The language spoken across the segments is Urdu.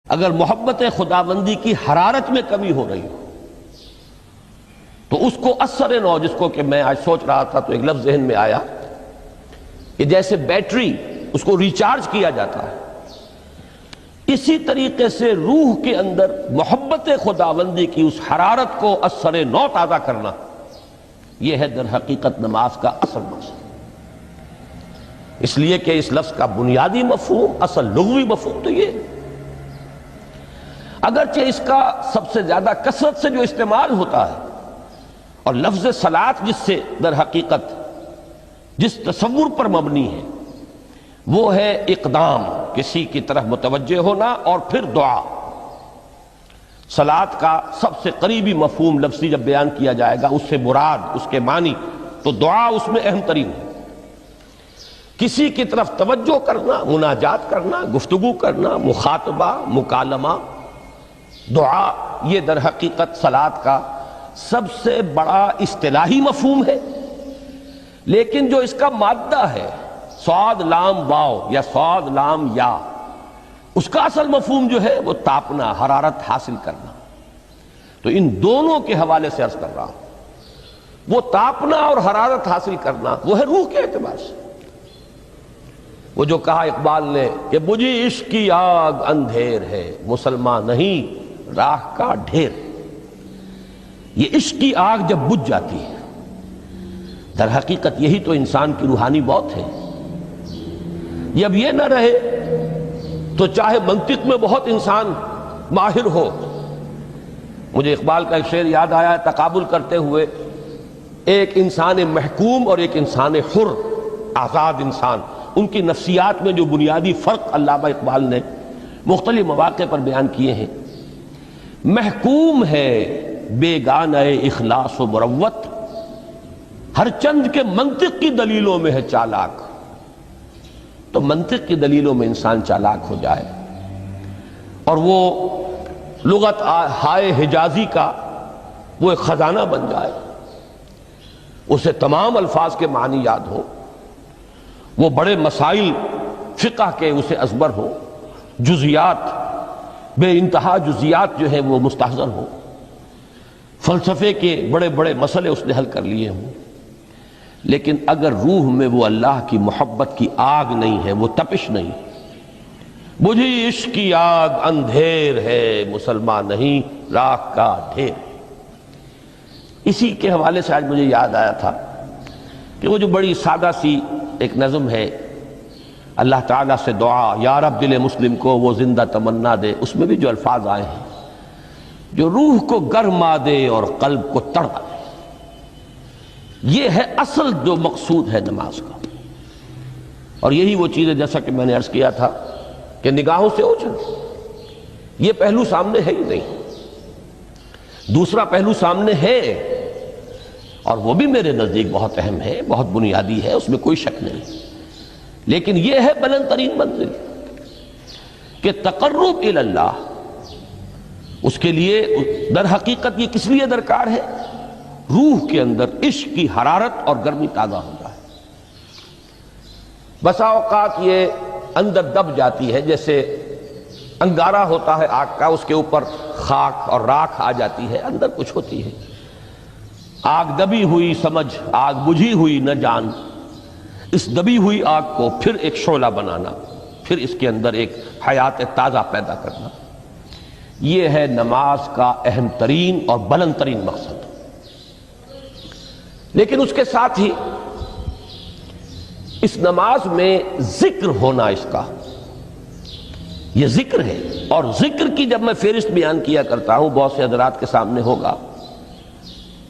اگر محبت خداوندی کی حرارت میں کمی ہو رہی ہو تو اس کو اثر نو، جس کو کہ میں آج سوچ رہا تھا تو ایک لفظ ذہن میں آیا کہ جیسے بیٹری اس کو ریچارج کیا جاتا ہے، اسی طریقے سے روح کے اندر محبت خداوندی کی اس حرارت کو اثر نو تازہ کرنا، یہ ہے در حقیقت نماز کا اصل مقصد۔ اس لیے کہ اس لفظ کا بنیادی مفہوم، اصل لغوی مفہوم تو یہ، اگرچہ اس کا سب سے زیادہ کثرت سے جو استعمال ہوتا ہے، اور لفظ صلاۃ جس سے در حقیقت جس تصور پر مبنی ہے وہ ہے اقدام، کسی کی طرف متوجہ ہونا اور پھر دعا۔ صلاۃ کا سب سے قریبی مفہوم لفظی جب بیان کیا جائے گا، اس سے مراد، اس کے معنی تو دعا اس میں اہم ترین ہے۔ کسی کی طرف توجہ کرنا، مناجات کرنا، گفتگو کرنا، مخاطبہ، مکالمہ، دعا، یہ در حقیقت صلاۃ کا سب سے بڑا اصطلاحی مفہوم ہے۔ لیکن جو اس کا مادہ ہے، صاد لام واو یا صاد لام یا، اس کا اصل مفہوم جو ہے وہ تاپنا، حرارت حاصل کرنا۔ تو ان دونوں کے حوالے سے عرض کر رہا ہوں، وہ تاپنا اور حرارت حاصل کرنا وہ ہے روح کے اعتبار سے۔ وہ جو کہا اقبال نے کہ بجھی عشق کی آگ اندھیر ہے، مسلمان نہیں راہ کا ڈھیر۔ یہ عشق کی آگ جب بجھ جاتی ہے، در حقیقت یہی تو انسان کی روحانی موت ہے۔ جب یہ نہ رہے تو چاہے منطق میں بہت انسان ماہر ہو۔ مجھے اقبال کا ایک شعر یاد آیا ہے تقابل کرتے ہوئے، ایک انسان محکوم اور ایک انسان حر، آزاد انسان، ان کی نفسیات میں جو بنیادی فرق علامہ اقبال نے مختلف مواقع پر بیان کیے ہیں۔ محکوم ہے بیگانہ اخلاص و مروت، ہر چند کے منطق کی دلیلوں میں ہے چالاک۔ تو منطق کی دلیلوں میں انسان چالاک ہو جائے اور وہ لغت ہائے حجازی کا وہ ایک خزانہ بن جائے، اسے تمام الفاظ کے معنی یاد ہو، وہ بڑے مسائل فقہ کے اسے ازبر ہو، جزیات، بے انتہا جزیات جو ہیں وہ مستحضر ہو، فلسفے کے بڑے بڑے مسئلے اس نے حل کر لیے ہوں، لیکن اگر روح میں وہ اللہ کی محبت کی آگ نہیں ہے، وہ تپش نہیں، بجھی عشق کی آگ اندھیر ہے، مسلمان نہیں راہ کا ڈھیر۔ اسی کے حوالے سے آج مجھے یاد آیا تھا کہ وہ جو بڑی سادہ سی ایک نظم ہے، اللہ تعالیٰ سے دعا، یا رب دل مسلم کو وہ زندہ تمنا دے، اس میں بھی جو الفاظ آئے ہیں جو روح کو گرما دے اور قلب کو تڑپا دے، یہ ہے اصل جو مقصود ہے نماز کا۔ اور یہی وہ چیز ہے جیسا کہ میں نے عرض کیا تھا کہ نگاہوں سے اوجھل، یہ پہلو سامنے ہے ہی نہیں، دوسرا پہلو سامنے ہے اور وہ بھی میرے نزدیک بہت اہم ہے، بہت بنیادی ہے، اس میں کوئی شک نہیں، لیکن یہ ہے بلند ترین منزل کہ تقرب الی اللہ، اس کے لیے در حقیقت یہ کس لیے درکار ہے؟ روح کے اندر عشق کی حرارت اور گرمی تازہ ہو جائے۔ بسا اوقات یہ اندر دب جاتی ہے، جیسے انگارہ ہوتا ہے آگ کا، اس کے اوپر خاک اور راکھ آ جاتی ہے، اندر کچھ ہوتی ہے، آگ دبی ہوئی سمجھ، آگ بجھی ہوئی نہ جان، اس دبی ہوئی آگ کو پھر ایک شعلہ بنانا، پھر اس کے اندر ایک حیات تازہ پیدا کرنا، یہ ہے نماز کا اہم ترین اور بلند ترین مقصد۔ لیکن اس کے ساتھ ہی اس نماز میں ذکر ہونا، اس کا یہ ذکر ہے، اور ذکر کی جب میں فہرست بیان کیا کرتا ہوں بہت سے حضرات کے سامنے ہوگا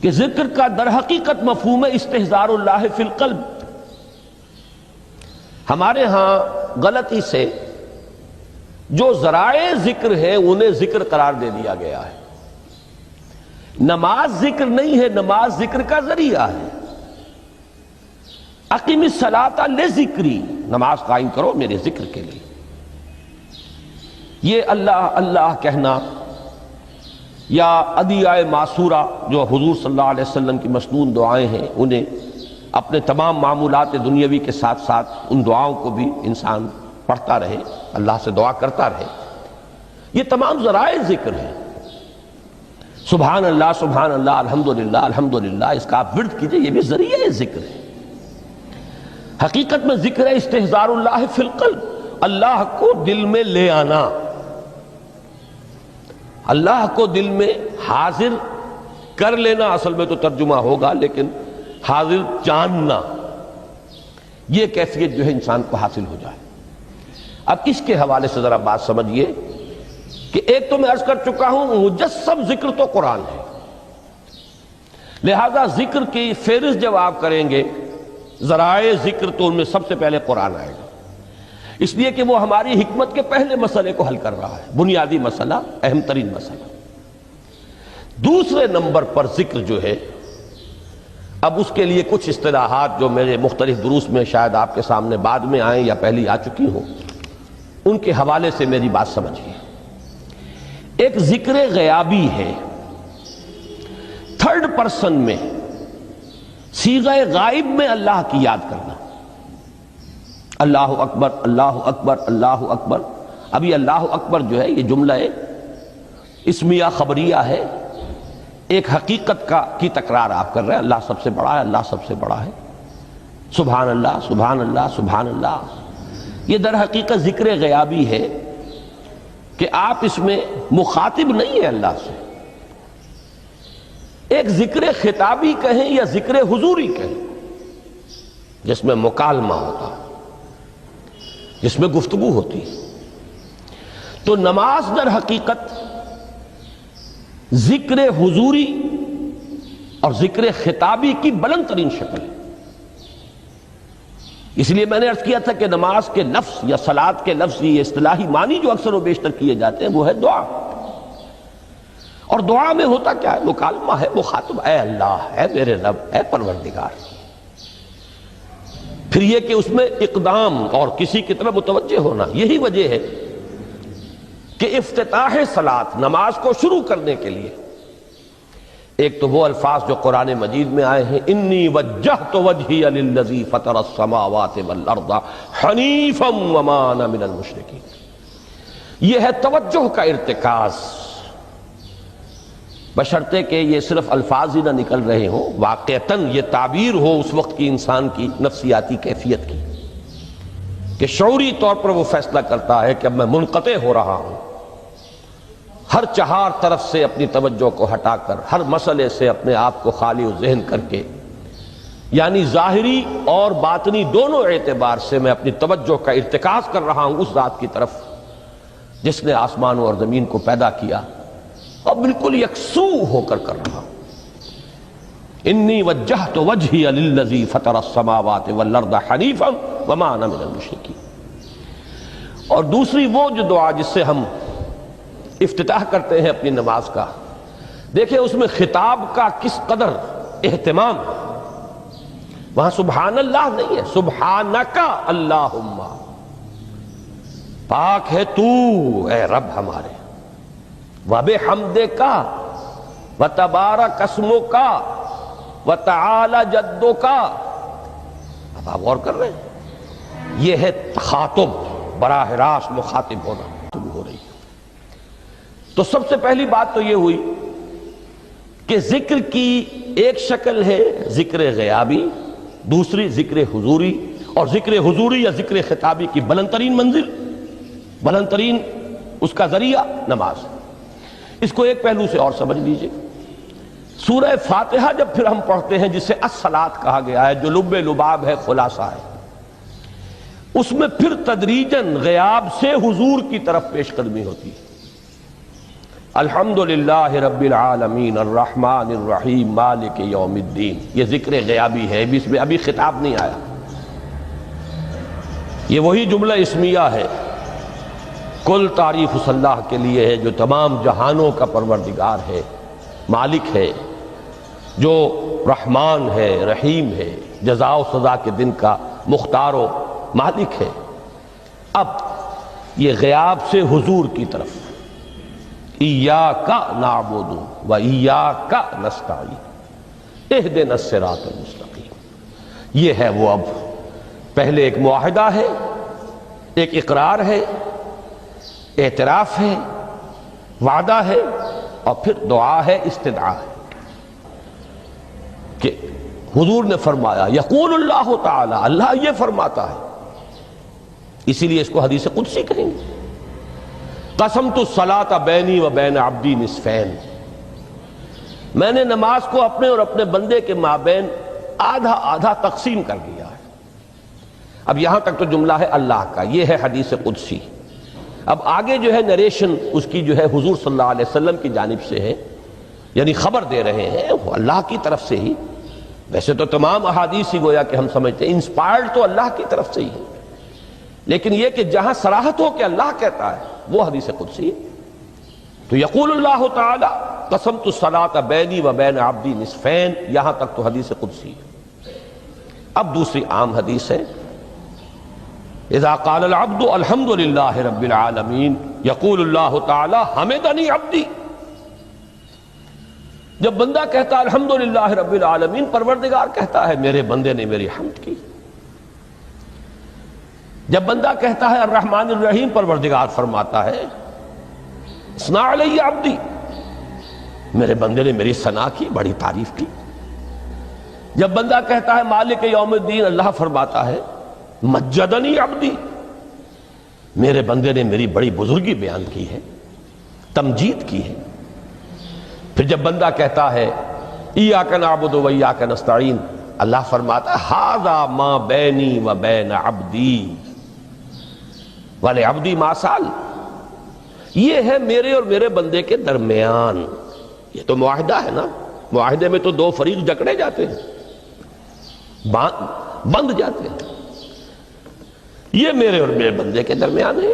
کہ ذکر کا در حقیقت مفہوم ہے استحضار اللہ فی القلب۔ ہمارے ہاں غلطی سے جو ذرائع ذکر ہیں انہیں ذکر قرار دے دیا گیا ہے۔ نماز ذکر نہیں ہے، نماز ذکر کا ذریعہ ہے۔ اقیم الصلاۃ لذکری، نماز قائم کرو میرے ذکر کے لیے۔ یہ اللہ اللہ کہنا یا ادعیہ معصورہ جو حضور صلی اللہ علیہ وسلم کی مسنون دعائیں ہیں، انہیں اپنے تمام معمولات دنیاوی کے ساتھ ساتھ ان دعاؤں کو بھی انسان پڑھتا رہے، اللہ سے دعا کرتا رہے، یہ تمام ذرائع ذکر ہیں. سبحان اللہ الحمدللہ الحمدللہ، اس کا آپ ورد کیجئے، یہ بھی ذریعہ ذکر ہے. حقیقت میں ذکر ہے استحضار اللہ فی القلب، اللہ کو دل میں لے آنا، اللہ کو دل میں حاضر کر لینا. اصل میں تو ترجمہ ہوگا، لیکن حاضر جاننا، یہ کیفیت جو ہے انسان کو حاصل ہو جائے. اب اس کے حوالے سے ذرا بات سمجھیے کہ ایک تو میں عرض کر چکا ہوں مجسم ذکر تو قرآن ہے، لہذا ذکر کی فہرست جب آپ کریں گے ذرائع ذکر تو ان میں سب سے پہلے قرآن آئے گا، اس لیے کہ وہ ہماری حکمت کے پہلے مسئلے کو حل کر رہا ہے، بنیادی مسئلہ، اہم ترین مسئلہ. دوسرے نمبر پر ذکر جو ہے، اب اس کے لیے کچھ اصطلاحات جو میرے مختلف دروس میں شاید آپ کے سامنے بعد میں آئیں یا پہلی آ چکی ہوں، ان کے حوالے سے میری بات سمجھیے. ایک ذکر غیابی ہے، تھرڈ پرسن میں صیغہ غائب میں اللہ کی یاد کرنا. اللہ اکبر اللہ اکبر اللہ اکبر. اب یہ اللہ اکبر جو ہے یہ جملہ اسمیہ خبریہ ہے، ایک حقیقت کی تکرار آپ کر رہے ہیں، اللہ سب سے بڑا ہے، اللہ سب سے بڑا ہے. سبحان اللہ سبحان اللہ سبحان اللہ. یہ در حقیقت ذکر غیابی ہے کہ آپ اس میں مخاطب نہیں ہیں اللہ سے. ایک ذکر خطابی کہیں یا ذکر حضوری کہیں، جس میں مکالمہ ہوتا ہے، جس میں گفتگو ہوتی ہے. تو نماز در حقیقت ذکر حضوری اور ذکر خطابی کی بلند ترین شکل ہے. اس لیے میں نے عرض کیا تھا کہ نماز کے لفظ یا صلاۃ کے لفظ یہ اصطلاحی معنی جو اکثر و بیشتر کیے جاتے ہیں وہ ہے دعا. اور دعا میں ہوتا کیا ہے؟ مکالمہ ہے، مخاطب، اے اللہ، اے میرے رب، اے پروردگار. پھر یہ کہ اس میں اقدام اور کسی کی طرف متوجہ ہونا. یہی وجہ ہے کہ افتتاح صلاۃ، نماز کو شروع کرنے کے لیے، ایک تو وہ الفاظ جو قرآن مجید میں آئے ہیں، انی وجہت وجہی للذی فطر السماوات والارض حنیفا وما انا من المشرکین. یہ ہے توجہ کا ارتکاز، بشرطے کہ یہ صرف الفاظ ہی نہ نکل رہے ہوں، واقعتاً یہ تعبیر ہو اس وقت کی انسان کی نفسیاتی کیفیت کی، کہ شعوری طور پر وہ فیصلہ کرتا ہے کہ اب میں منقطع ہو رہا ہوں، ہر چہار طرف سے اپنی توجہ کو ہٹا کر، ہر مسئلے سے اپنے آپ کو خالی و ذہن کر کے، یعنی ظاہری اور باطنی دونوں اعتبار سے میں اپنی توجہ کا ارتکاز کر رہا ہوں اس ذات کی طرف جس نے آسمانوں اور زمین کو پیدا کیا، اور بالکل یکسو ہو کر رہا ہوں. انی وجہت وجہی للذی فطر السماوات والارض حنیفا وما انا من المشرکین. اور دوسری وہ جو دعا جس سے ہم افتتاح کرتے ہیں اپنی نماز کا، دیکھیں اس میں خطاب کا کس قدر اہتمام. وہاں سبحان اللہ نہیں ہے، سبحانک اللہم، پاک ہے تو اے رب ہمارے، وبحمدک وتبارک اسمک وتعالی جدک. اب آپ غور کر رہے ہیں، یہ ہے تخاطب، براہ راست مخاطب ہونا ہو رہی ہے. تو سب سے پہلی بات تو یہ ہوئی کہ ذکر کی ایک شکل ہے ذکر غیابی، دوسری ذکر حضوری، اور ذکر حضوری یا ذکر خطابی کی بلند ترین منزل، بلند ترین اس کا ذریعہ نماز. اس کو ایک پہلو سے اور سمجھ لیجئے. سورہ فاتحہ جب پھر ہم پڑھتے ہیں، جسے الصلاۃ کہا گیا ہے، جو لب لباب ہے، خلاصہ ہے، اس میں پھر تدریجاً غیاب سے حضور کی طرف پیش قدمی ہوتی ہے. الحمدللہ رب العالمین الرحمن الرحیم مالک یوم الدین. یہ ذکر غیابی ہے، اس میں ابھی خطاب نہیں آیا. یہ وہی جملہ اسمیہ ہے، کل تعریف اس اللہ کے لیے ہے جو تمام جہانوں کا پروردگار ہے، مالک ہے، جو رحمان ہے، رحیم ہے، جزا و سزا کے دن کا مختار و مالک ہے. اب یہ غیاب سے حضور کی طرف، ایاک نعبد و ایاک نستعین اہدنا الصراط المستقیم. یہ ہے وہ، اب پہلے ایک معاہدہ ہے، ایک اقرار ہے، اعتراف ہے، وعدہ ہے اور پھر دعا ہے، استدعا ہے کہ حضور نے فرمایا یقول اللہ تعالی، اللہ یہ فرماتا ہے، اسی لیے اس کو حدیث قدسی کہیں گے۔ قسمت الصلاۃ بینی و بین عبدی نصفین، میں نے نماز کو اپنے اور اپنے بندے کے مابین آدھا آدھا تقسیم کر دیا ہے۔ اب یہاں تک تو جملہ ہے اللہ کا، یہ ہے حدیث قدسی۔ اب آگے جو ہے نریشن اس کی جو ہے حضور صلی اللہ علیہ وسلم کی جانب سے ہے، یعنی خبر دے رہے ہیں وہ اللہ کی طرف سے ہی۔ ویسے تو تمام احادیث ہی گویا کہ ہم سمجھتے ہیں انسپائرڈ تو اللہ کی طرف سے ہی ہے، لیکن یہ کہ جہاں صراحت ہو کہ اللہ کہتا ہے وہ حدیث قدسی ہے۔ تو یقول اللہ تعالی قسمت الصلاۃ بینی و بین عبدی نصفین، یہاں تک تو حدیث قدسی ہے۔ اب دوسری عام حدیث ہے، اذا قال العبد الحمد للہ رب العالمین یقول اللہ تعالی حمدنی عبدی، جب بندہ کہتا ہے الحمدللہ رب العالمین، پروردگار کہتا ہے میرے بندے نے میری حمد کی۔ جب بندہ کہتا ہے الرحمن الرحیم، پروردگار فرماتا ہے اثنا علی عبدی، میرے بندے نے میری ثنا کی، بڑی تعریف کی۔ جب بندہ کہتا ہے مالک یوم الدین، اللہ فرماتا ہے مجدنی عبدی، میرے بندے نے میری بڑی بزرگی بیان کی ہے، تمجید کی ہے۔ پھر جب بندہ کہتا ہے ایاک نعبد و ایاک نستعین، اللہ فرماتا ہے ھذا ما بینی و بین عبدی ولعبدی ما سأل، یہ ہے میرے اور میرے بندے کے درمیان۔ یہ تو معاہدہ ہے نا، معاہدے میں تو دو فریق جکڑے جاتے ہیں، بند جاتے ہیں۔ یہ میرے اور میرے بندے کے درمیان ہے،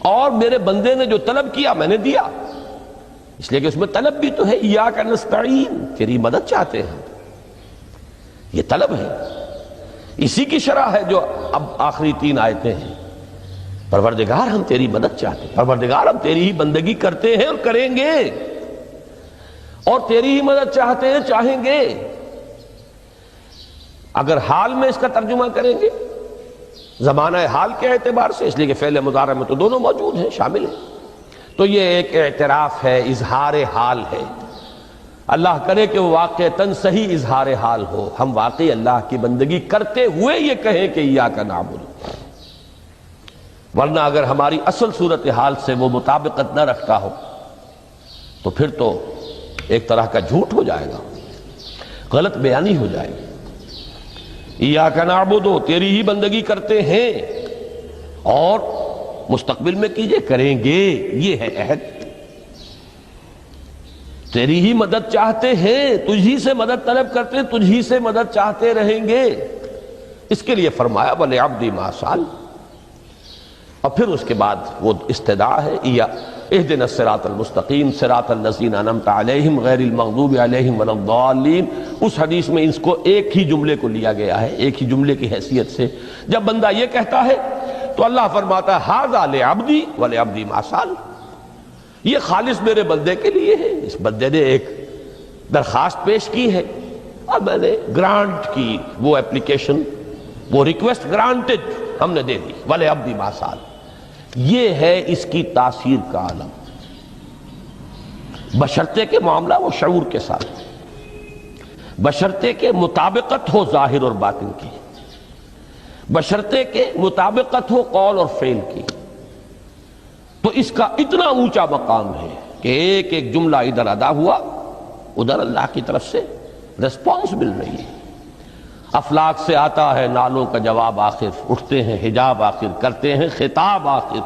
اور میرے بندے نے جو طلب کیا میں نے دیا، اس لیے کہ اس میں طلب بھی تو ہے، ایاک نستعین، تیری مدد چاہتے ہیں، یہ طلب ہے۔ اسی کی شرح ہے جو اب آخری 3 آیتیں ہیں، پروردگار ہم تیری مدد چاہتے ہیں، پروردگار ہم تیری ہی بندگی کرتے ہیں اور کریں گے، اور تیری ہی مدد چاہتے ہیں، چاہیں گے۔ اگر حال میں اس کا ترجمہ کریں گے، زمانہ حال کے اعتبار سے، اس لیے کہ فعل مضارع میں تو دونوں موجود ہیں، شامل ہیں، تو یہ ایک اعتراف ہے، اظہار حال ہے۔ اللہ کرے کہ وہ واقعتاً صحیح اظہار حال ہو، ہم واقعی اللہ کی بندگی کرتے ہوئے یہ کہیں کہ ایاک نعبد، ورنہ اگر ہماری اصل صورتحال سے وہ مطابقت نہ رکھتا ہو تو پھر تو ایک طرح کا جھوٹ ہو جائے گا، غلط بیانی ہو جائے گی۔ ایاک نعبد، تیری ہی بندگی کرتے ہیں، اور مستقبل میں کیجئے، کریں گے، یہ ہے عہد۔ تیری ہی مدد چاہتے ہیں، تجھی سے مدد طلب کرتے ہیں، تجھی سے مدد چاہتے رہیں گے، اس کے لیے فرمایا وَلِعَبْدِ مَا سَأَلَ۔ اور پھر اس کے بعد وہ استدعا ہے، اهدنا الصراط المستقیم صراط الذین انعمت علیہم غیر المغضوب علیہم ولا الضالین۔ اس حدیث میں اس کو ایک ہی جملے کو لیا گیا ہے، ایک ہی جملے کی حیثیت سے۔ جب بندہ یہ کہتا ہے تو اللہ فرماتا ہے ھذا لعبدی ولعبدی ما سأل، یہ خالص میرے بندے کے لیے ہے، اس بندے نے ایک درخواست پیش کی ہے اور میں نے گرانٹ کی، وہ اپلیکیشن، وہ ریکویسٹ گرانٹڈ ہم نے دے دی، ولعبدی ما سأل۔ یہ ہے اس کی تاثیر کا عالم، بشرطے کے معاملہ وہ شعور کے ساتھ، بشرطے کے مطابقت ہو ظاہر اور باطن کی، بشرطے کے مطابقت ہو قول اور فعل کی، تو اس کا اتنا اونچا مقام ہے کہ ایک ایک جملہ ادھر ادا ہوا، ادھر اللہ کی طرف سے ریسپانس مل رہی ہے۔ افلاک سے آتا ہے نالوں کا جواب آخر، اٹھتے ہیں حجاب آخر، کرتے ہیں خطاب آخر۔